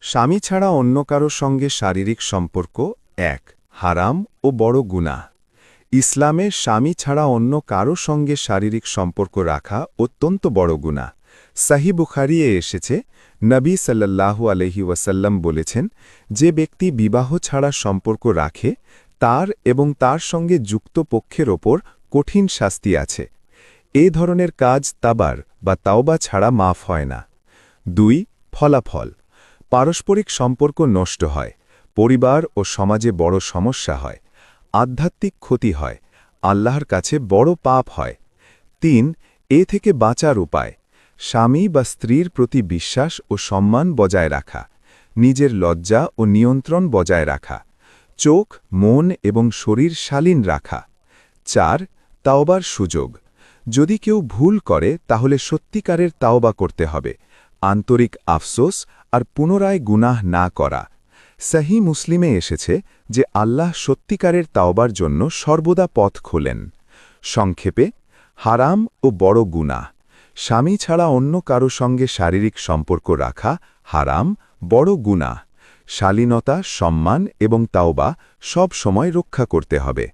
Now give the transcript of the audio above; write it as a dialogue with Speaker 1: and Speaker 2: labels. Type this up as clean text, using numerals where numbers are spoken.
Speaker 1: স্বামী ছাড়া অন্য কারো সঙ্গে শারীরিক সম্পর্ক এক হারাম ও বড় গুনাহ। ইসলামে স্বামী ছাড়া অন্য কারো সঙ্গে শারীরিক সম্পর্ক রাখা অত্যন্ত বড় গুনাহ। সহিহ বুখারীয়ে এসেছে, নবী সাল্লাল্লাহু আলাইহি ওয়াসাল্লাম বলেছেন, যে ব্যক্তি বিবাহ ছাড়া সম্পর্ক রাখে তার এবং তার সঙ্গে যুক্ত পক্ষের ওপর কঠিন শাস্তি আছে। এ ধরনের কাজ তাবার বা তাওবা ছাড়া মাফ হয় না। ২. ফলাফল: পারস্পরিক সম্পর্ক নষ্ট হয়, পরিবার ও সমাজে বড় সমস্যা হয়, আধ্যাত্মিক ক্ষতি হয়, আল্লাহর কাছে বড় পাপ হয়। ৩. এ থেকে বাঁচার উপায়: স্বামী বা স্ত্রীর প্রতি বিশ্বাস ও সম্মান বজায় রাখা, নিজের লজ্জা ও নিয়ন্ত্রণ বজায় রাখা, চোখ, মন এবং শরীর শালীন রাখা। ৪. তাওবার সুযোগ: যদি কেউ ভুল করে তাহলে সত্যিকারের তাওবা করতে হবে, আন্তরিক আফসোস আর পুনরায় গুনাহ না করা। সহিহ মুসলিমে এসেছে যে আল্লাহ সত্যিকারের তাওবার জন্য সর্বদা পথ খোলেন। সংক্ষেপে, হারাম ও বড় গুনাহ: স্বামী ছাড়া অন্য কারো সঙ্গে শারীরিক সম্পর্ক রাখা হারাম, বড় গুনাহ। শালীনতা, সম্মান এবং তাওবা সব সময় রক্ষা করতে হবে।